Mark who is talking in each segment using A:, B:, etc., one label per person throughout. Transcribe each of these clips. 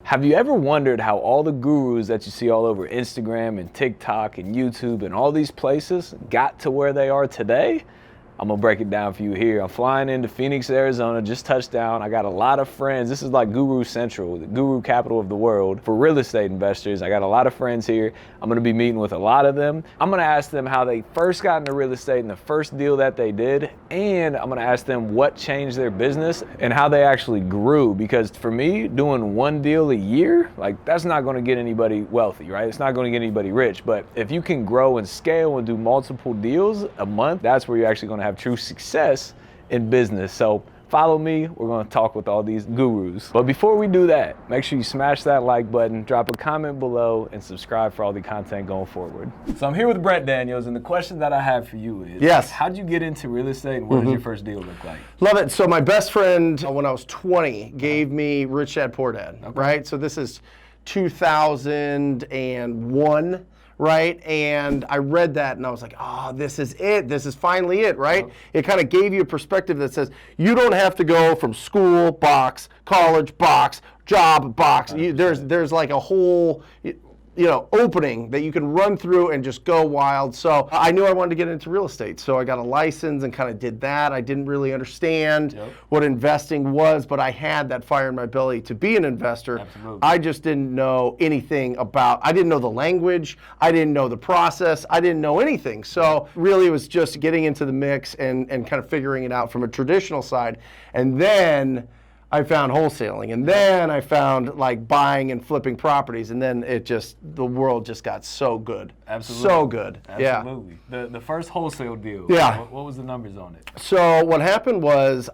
A: Have you ever wondered how all the gurus that you see all over Instagram and TikTok and YouTube and all these places got to where they are today? I'm gonna break it down for you here. I'm flying into Phoenix, Arizona, just touched down. I got a lot of friends. This is like Guru Central, the guru capital of the world for real estate investors. I got a lot of friends here. I'm gonna be meeting with a lot of them. I'm gonna ask them how they first got into real estate and the first deal that they did. And I'm gonna ask them what changed their business and how they actually grew. Because for me, doing one deal a year, like that's not gonna get anybody wealthy, right? It's not gonna get anybody rich. But if you can grow and scale and do multiple deals a month, that's where you're actually gonna have true success in business. So follow me, we're gonna talk with all these gurus. But before we do that, make sure you smash that like button, drop a comment below, and subscribe for all the content going forward. So I'm here with Brett Daniels, and the question that I have for you is,
B: yes,
A: how'd you get into real estate, and what did your first deal look like?
B: Love it. So my best friend, when I was 20, gave me Rich Dad Poor Dad, right? So this is 2001. Right? And I read that and I was like, oh, this is it. This is finally it, right? Yep. It kind of gave you a perspective that says, you don't have to go from school, box, college, box, job, box. There's like a whole, opening that you can run through and just go wild. So I knew I wanted to get into real estate. So I got a license and kind of did that. I didn't really understand what investing was, but I had that fire in my belly to be an investor.
A: Absolutely.
B: I just didn't know anything about, I didn't know the language. I didn't know the process. I didn't know anything. So really it was just getting into the mix and kind of figuring it out from a traditional side. And then I found wholesaling, and then I found like buying and flipping properties, and then the world just got so good.
A: Absolutely.
B: So good.
A: Absolutely. Yeah. The first wholesale deal.
B: Yeah.
A: What was the numbers on it?
B: So what happened was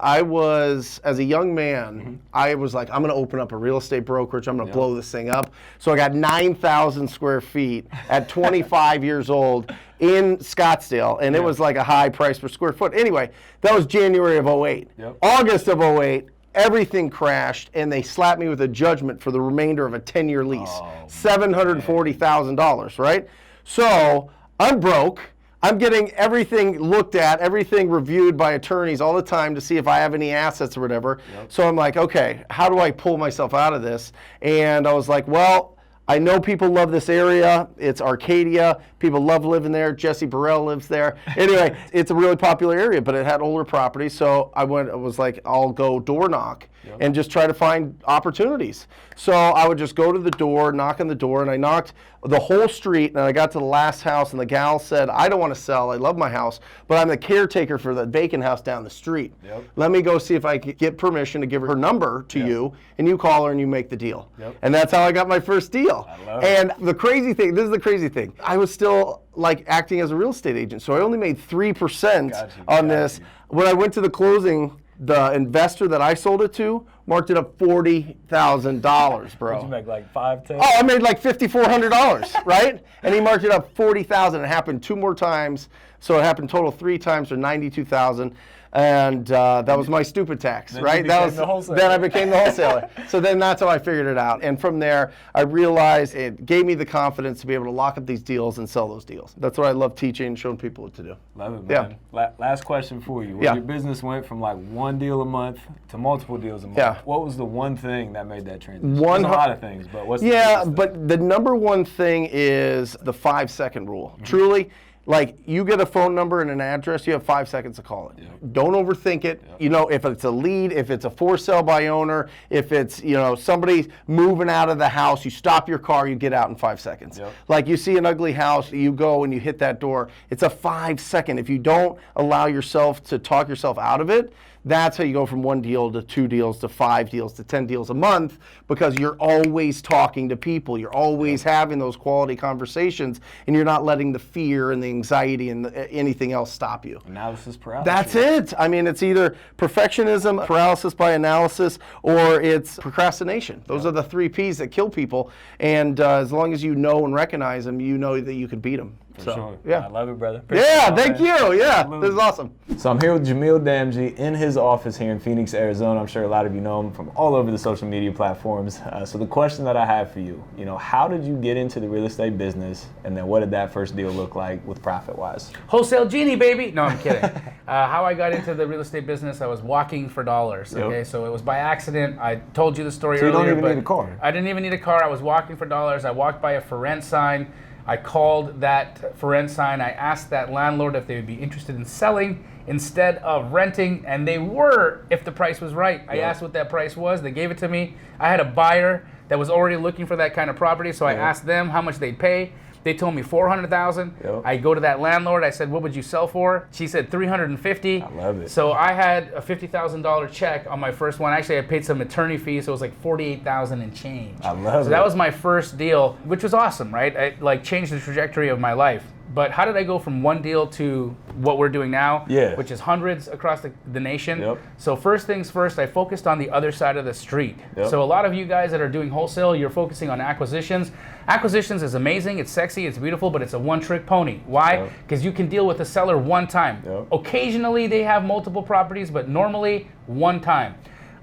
B: as a young man, I was like, I'm going to open up a real estate brokerage. I'm going to blow this thing up. So I got 9,000 square feet at 25 years old in Scottsdale, and it was like a high price per square foot. Anyway, that was January of 08. August of 08. Everything crashed, and they slapped me with a judgment for the remainder of a 10-year lease, $740,000, right? So I'm broke. I'm getting everything looked at, everything reviewed by attorneys all the time to see if I have any assets or whatever. So I'm like, okay, how do I pull myself out of this? And I was like, well, I know people love this area. It's Arcadia. People love living there. Jesse Burrell lives there. Anyway, it's a really popular area, but it had older properties. So I was like, I'll go door knock and just try to find opportunities. So I would just go to the door, knock on the door, and I knocked the whole street, and I got to the last house, and the gal said, I don't want to sell. I love my house, but I'm the caretaker for the vacant house down the street. Let me go see if I could get permission to give her number to you, and you call her and you make the deal. And that's how I got my first deal. And the crazy thing, this is the crazy thing, I was still like acting as a real estate agent, so I only made 3% on this. When I went to the closing, the investor that I sold it to marked it up $40,000, bro.
A: Did you make like $5,000?
B: Oh, I made like $5,400, right? And he marked it up $40,000. It happened 2 more times, so it happened total 3 times for $92,000. And that was my stupid tax, right? Then I became the wholesaler. So then that's how I figured it out. And from there, I realized it gave me the confidence to be able to lock up these deals and sell those deals. That's what I love teaching and showing people what to do.
A: Love it, man. Last question for you. When your business went from like 1 deal a month to multiple deals a month, what was the one thing that made that transition? There's a lot of things, but what's the biggest thing?
B: But the number one thing is the 5-second rule. Truly. Like, you get a phone number and an address, you have 5 seconds to call it. Don't overthink it. You know, if it's a lead, if it's a for sale by owner, if it's, somebody moving out of the house, you stop your car, you get out in 5 seconds. Like, you see an ugly house, you go and you hit that door. It's a 5-second. If you don't allow yourself to talk yourself out of it, that's how you go from 1 deal to 2 deals to 5 deals to 10 deals a month, because you're always talking to people. You're always having those quality conversations, and you're not letting the fear and the anxiety and anything else stop you.
A: Analysis paralysis.
B: That's it. I mean, it's either perfectionism, paralysis by analysis, or it's procrastination. Those are the 3 Ps that kill people. And as long as you know and recognize them, you know that you could beat them.
A: For sure.
B: Yeah.
A: I love it, brother.
B: Yeah, thank you. Yeah, this is awesome.
A: So I'm here with Jamil Damji in his office here in Phoenix, Arizona. I'm sure a lot of you know him from all over the social media platforms. So the question that I have for you, how did you get into the real estate business, and then what did that first deal look like with profit-wise?
C: Wholesale genie, baby. No, I'm kidding. How I got into the real estate business, I was walking for dollars. Okay,
A: Yep.
C: so it was by accident. I told you the story
A: So you
C: earlier.
A: don't even need a car.
C: I didn't even need a car. I was walking for dollars. I walked by a for rent sign. I called that for rent sign. I asked that landlord if they would be interested in selling instead of renting, and they were if the price was right. I asked what that price was. They gave it to me. I had a buyer that was already looking for that kind of property, so I asked them how much they'd pay. They told me $400,000.
A: Yep.
C: I go to that landlord. I said, "What would you sell for?" She said $350,000.
A: I love it.
C: So I had a $50,000 check on my first one. Actually, I paid some attorney fees, so it was like $48,000 and change.
A: I love it.
C: So that was my first deal, which was awesome, right? It changed the trajectory of my life. But how did I go from one deal to what we're doing now,
A: Yeah.
C: which is hundreds across the nation?
A: Yep.
C: So first things first, I focused on the other side of the street.
A: Yep.
C: So a lot of you guys that are doing wholesale, you're focusing on acquisitions. Acquisitions is amazing, it's sexy, it's beautiful, but it's a one-trick pony. Why?
A: Yep.
C: Because you can deal with a seller one time.
A: Yep.
C: Occasionally they have multiple properties, but normally one time.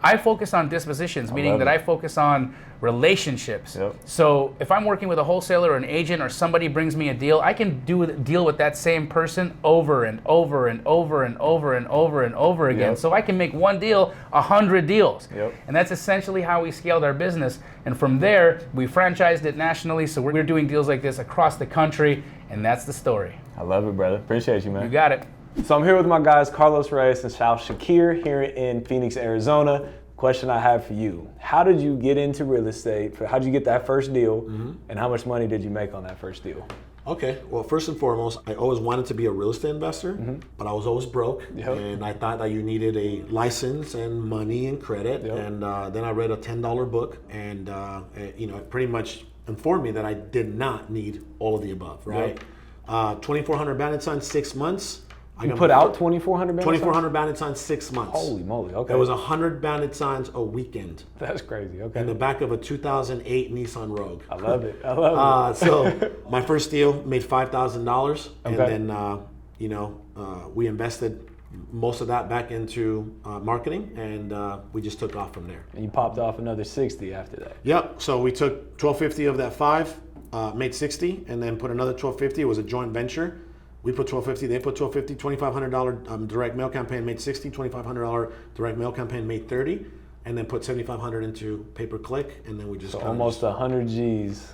C: I focus on dispositions, meaning that I focus on relationships.
A: Yep.
C: So if I'm working with a wholesaler or an agent, or somebody brings me a deal, I can deal with that same person over and over and over and over and over and over again.
A: Yep.
C: So I can make one deal 100 deals.
A: Yep.
C: And that's essentially how we scaled our business. And from there, we franchised it nationally. So we're doing deals like this across the country. And that's the story.
A: I love it, brother. Appreciate you, man.
C: You got it.
A: So I'm here with my guys, Carlos Reyes and Shal Shakir here in Phoenix, Arizona. Question I have for you: how did you get into real estate? How did you get that first deal, and how much money did you make on that first deal?
D: Okay, well, first and foremost, I always wanted to be a real estate investor, but I was always broke, and I thought that you needed a license and money and credit. And then I read a $10 book, and it pretty much informed me that I did not need all of the above. Right? 2,400 bandit signs, 6 months.
A: You put out 2,400 bandit signs?
D: 2,400 bandit signs, 6 months.
A: Holy moly! Okay.
D: It was 100 bandit signs a weekend.
A: That's crazy. Okay.
D: In the back of a 2008 Nissan Rogue.
A: I love it. I love it.
D: So my first deal made $5,000, and then we invested most of that back into marketing, and we just took off from there.
A: And you popped off another 60 after that.
D: Yep. So we took $1,250 of that made 60, and then put another $1,250. It was a joint venture. We put $1,250, they put $1,250, $2,500 direct mail campaign made 60, $2,500 direct mail campaign made 30, and then put $7,500 into pay-per-click, and then we just
A: almost 100 G's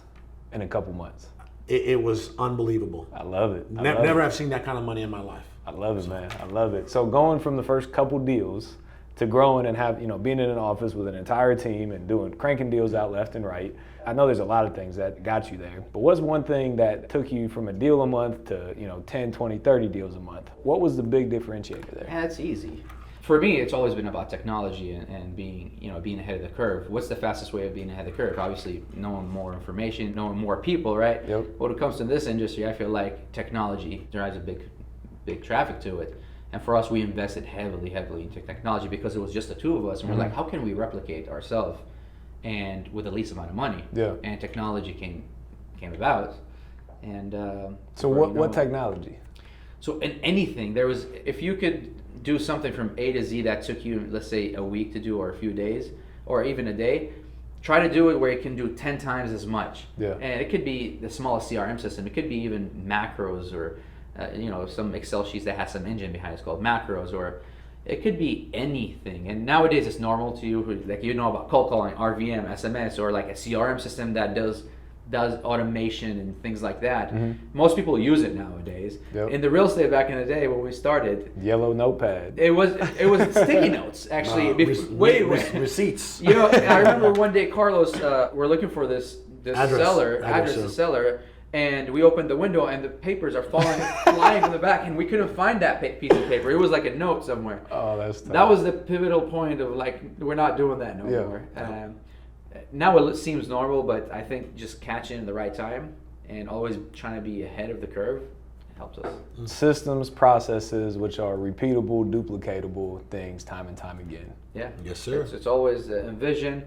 A: in a couple months.
D: It was unbelievable.
A: I love it.
D: Never have seen that kind of money in my life.
A: I love it, man. I love it. So going from the first couple deals to growing and being in an office with an entire team and cranking deals out left and right. I know there's a lot of things that got you there, but what's one thing that took you from a deal a month to 10, 20, 30 deals a month? What was the big differentiator there?
E: Yeah, it's easy. For me, it's always been about technology and being ahead of the curve. What's the fastest way of being ahead of the curve? Obviously, knowing more information, knowing more people, right?
A: Yep.
E: When it comes to this industry, I feel like technology drives a big traffic to it. And for us, we invested heavily into technology because it was just the two of us. And we're like, how can we replicate ourselves and with the least amount of money?
A: Yeah.
E: And technology came about. And
A: so what technology?
E: So in anything, if you could do something from A to Z that took you, let's say, a week to do, or a few days, or even a day, try to do it where it can do 10 times as much.
A: Yeah.
E: And it could be the smallest CRM system. It could be even macros, or some Excel sheets that has some engine behind it. It's called macros, or it could be anything. And nowadays it's normal to you, about cold calling, RVM, SMS, or like a CRM system that does automation and things like that. Most people use it nowadays.
A: Yep.
E: In the real estate back in the day when we started,
A: Yellow notepad.
E: it was sticky notes actually.
D: Receipts.
E: I remember one day, Carlos, we're looking for this
D: Address.
E: the seller, and we opened the window and the papers are flying from the back, and we couldn't find that piece of paper. It was like a note somewhere.
A: Oh, that's tough.
E: That was the pivotal point of like, we're not doing that no more. Now it seems normal, but I think just catching the right time and always trying to be ahead of the curve helps us.
A: Systems, processes, which are repeatable, duplicatable things time and time again.
E: Yeah.
D: Yes, sir.
E: It's always envision,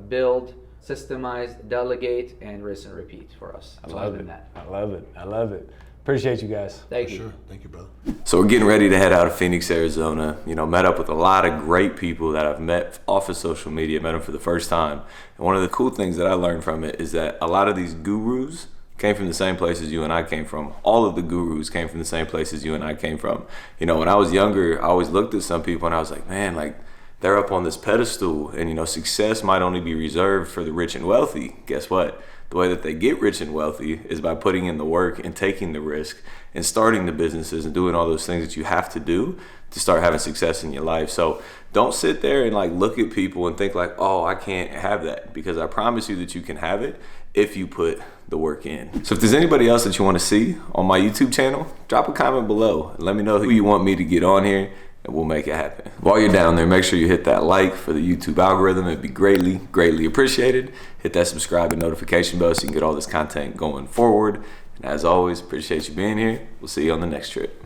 E: build, systemize, delegate, and rinse and repeat for us.
A: I
E: So
A: love
E: I've
A: it.
E: done that.
A: I love it. I love it. Appreciate you guys.
E: Thank
D: For
E: you.
D: sure. Thank you, brother.
A: So we're getting ready to head out of Phoenix, Arizona. You know, met up with a lot of great people that I've met off of social media, met them for the first time. And one of the cool things that I learned from it is that a lot of these gurus came from the same places you and I came from. All of the gurus came from the same places you and I came from. You know, when I was younger, I always looked at some people and I was like, man, like, they're up on this pedestal and, you know, success might only be reserved for the rich and wealthy. Guess what? The way that they get rich and wealthy is by putting in the work and taking the risk and starting the businesses and doing all those things that you have to do to start having success in your life. So don't sit there and like look at people and think like, oh, I can't have that, because I promise you that you can have it if you put the work in. So if there's anybody else that you want to see on my YouTube channel, drop a comment below and let me know who you want me to get on here, and we'll make it happen. While you're down there, make sure you hit that like for the YouTube algorithm. It'd be greatly, greatly appreciated. Hit that subscribe and notification bell so you can get all this content going forward. And as always, appreciate you being here. We'll see you on the next trip.